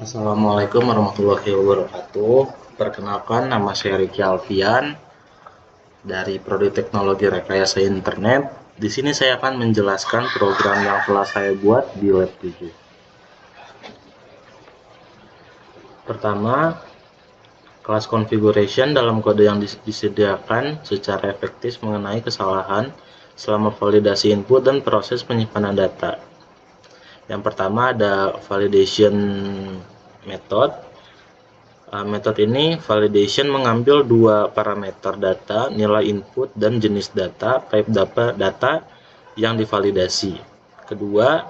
Assalamualaikum warahmatullahi wabarakatuh. Perkenalkan, nama saya Riki Alfian dari Prodi Teknologi Rekayasa Internet. Di sini saya akan menjelaskan program yang telah saya buat di Lab 7. Pertama, kelas configuration dalam kode yang disediakan secara efektif mengenai kesalahan selama validasi input dan proses penyimpanan data. Yang pertama ada validation method. Metode ini validation mengambil dua parameter data, nilai input dan jenis data, type data yang divalidasi. Kedua,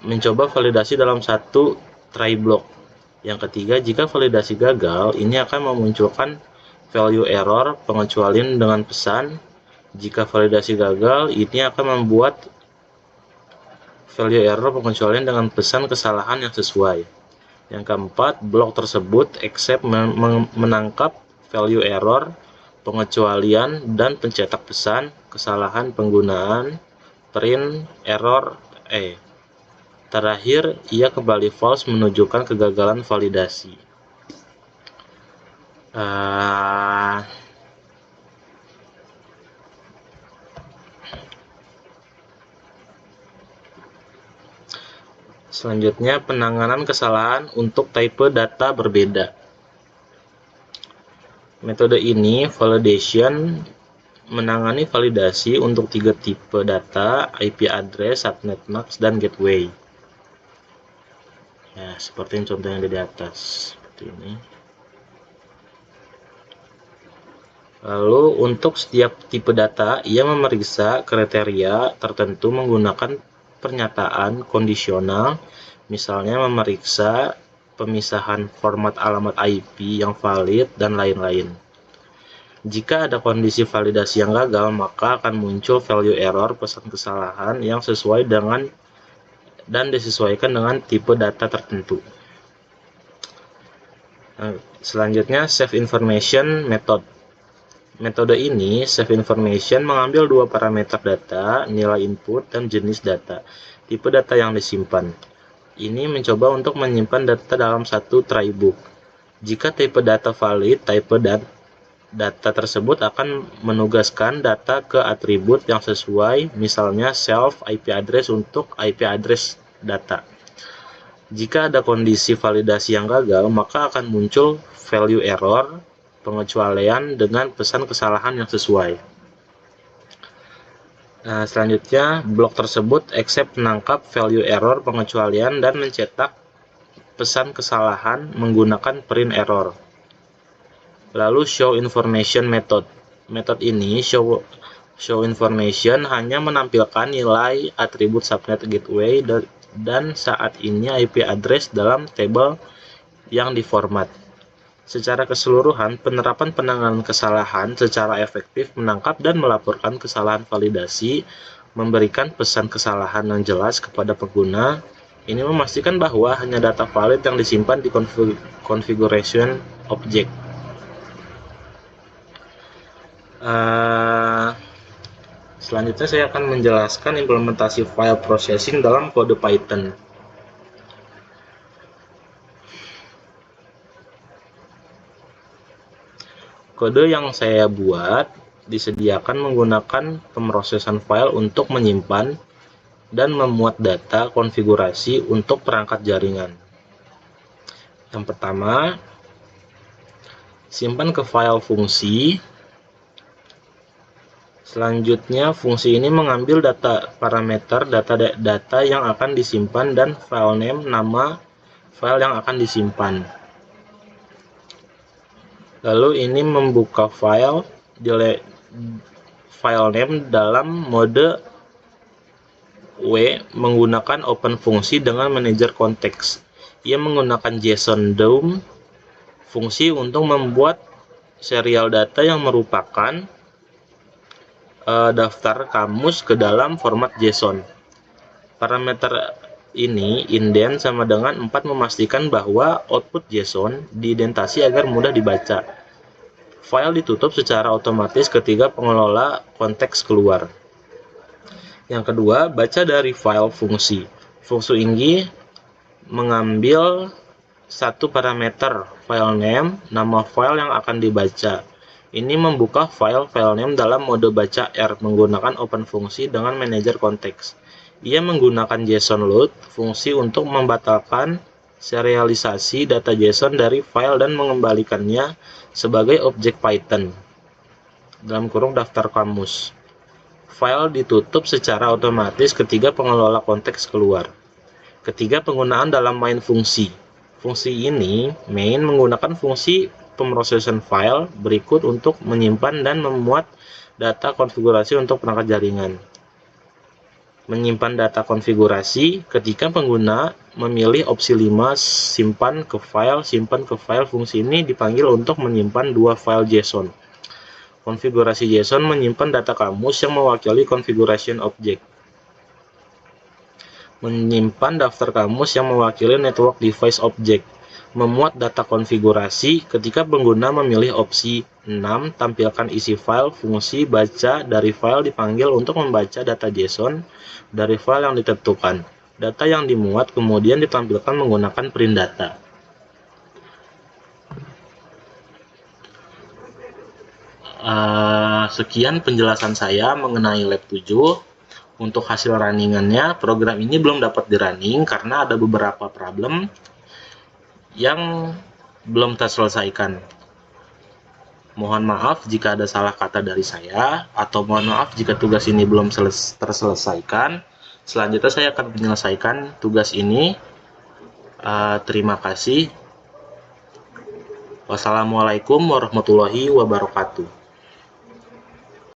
mencoba validasi dalam satu try block. Yang ketiga, jika validasi gagal, ini akan memunculkan value error pengecualian dengan pesan. Jika validasi gagal, ini akan membuat value error pengecualian dengan pesan kesalahan yang sesuai. Yang keempat, blok tersebut except menangkap value error, pengecualian, dan pencetak pesan, kesalahan penggunaan, print, error, Terakhir, ia kembali false menunjukkan kegagalan validasi. Selanjutnya, penanganan kesalahan untuk type data berbeda. Metode ini, validation, menangani validasi untuk 3 tipe data, IP address, subnet mask, dan gateway. Ya, seperti yang contoh yang ada di atas, seperti ini. Lalu, untuk setiap tipe data, ia memeriksa kriteria tertentu menggunakan pernyataan kondisional, misalnya memeriksa pemisahan format alamat IP yang valid, dan lain-lain. Jika ada kondisi validasi yang gagal, maka akan muncul value error pesan kesalahan yang sesuai dengan dan disesuaikan dengan tipe data tertentu. Selanjutnya, save information method. Metode ini, save information, mengambil dua parameter data, nilai input, dan jenis data, tipe data yang disimpan. Ini mencoba untuk menyimpan data dalam satu try book. Jika tipe data valid, type data tersebut akan menugaskan data ke atribut yang sesuai, misalnya self IP address untuk IP address data. Jika ada kondisi validasi yang gagal, maka akan muncul value error, pengecualian dengan pesan kesalahan yang sesuai. Selanjutnya, blok tersebut except menangkap value error, pengecualian, dan mencetak pesan kesalahan menggunakan print error. Lalu show information method. Metode ini show information hanya menampilkan nilai atribut subnet gateway dan saat ini IP address dalam tabel yang diformat. Secara keseluruhan, penerapan penanganan kesalahan secara efektif menangkap dan melaporkan kesalahan validasi, memberikan pesan kesalahan yang jelas kepada pengguna. Ini memastikan bahwa hanya data valid yang disimpan di configuration object. Selanjutnya saya akan menjelaskan implementasi file processing dalam kode Python. Kode yang saya buat disediakan menggunakan pemrosesan file untuk menyimpan dan memuat data konfigurasi untuk perangkat jaringan. Yang pertama, simpan ke file fungsi. Selanjutnya, fungsi ini mengambil parameter data yang akan disimpan dan file name, nama file yang akan disimpan. Lalu ini membuka file name dalam mode W menggunakan open fungsi dengan manajer konteks. Ia menggunakan JSON DOM fungsi untuk membuat serial data yang merupakan daftar kamus ke dalam format JSON. Parameter ini indent sama dengan 4 memastikan bahwa output JSON diindentasi agar mudah dibaca. File ditutup secara otomatis ketika pengelola konteks keluar. Yang kedua, baca dari file fungsi. Fungsi ini mengambil satu parameter file name, nama file yang akan dibaca. Ini membuka file name dalam mode baca R menggunakan open fungsi dengan manajer konteks. Ia menggunakan JSON load fungsi untuk membatalkan serialisasi data JSON dari file dan mengembalikannya sebagai objek Python dalam kurung daftar kamus. File ditutup secara otomatis ketika pengelola konteks keluar. Ketiga, penggunaan dalam main fungsi. Fungsi ini, main, menggunakan fungsi pemrosesan file berikut untuk menyimpan dan memuat data konfigurasi untuk perangkat jaringan. Menyimpan data konfigurasi ketika pengguna memilih opsi 5 simpan ke file. Fungsi ini dipanggil untuk menyimpan dua file JSON. Konfigurasi JSON menyimpan data kamus yang mewakili configuration object. Menyimpan daftar kamus yang mewakili network device object. Memuat data konfigurasi ketika pengguna memilih opsi 6 tampilkan isi file. Fungsi baca dari file dipanggil untuk membaca data JSON dari file yang ditentukan. Data yang dimuat kemudian ditampilkan menggunakan print data. Sekian penjelasan saya mengenai lab 7. Untuk hasil runningannya, program ini belum dapat di-running karena ada beberapa problem yang belum terselesaikan. Mohon maaf jika ada salah kata dari saya, atau mohon maaf jika tugas ini belum terselesaikan. Selanjutnya saya akan menyelesaikan tugas ini. Terima kasih. Wassalamualaikum warahmatullahi wabarakatuh.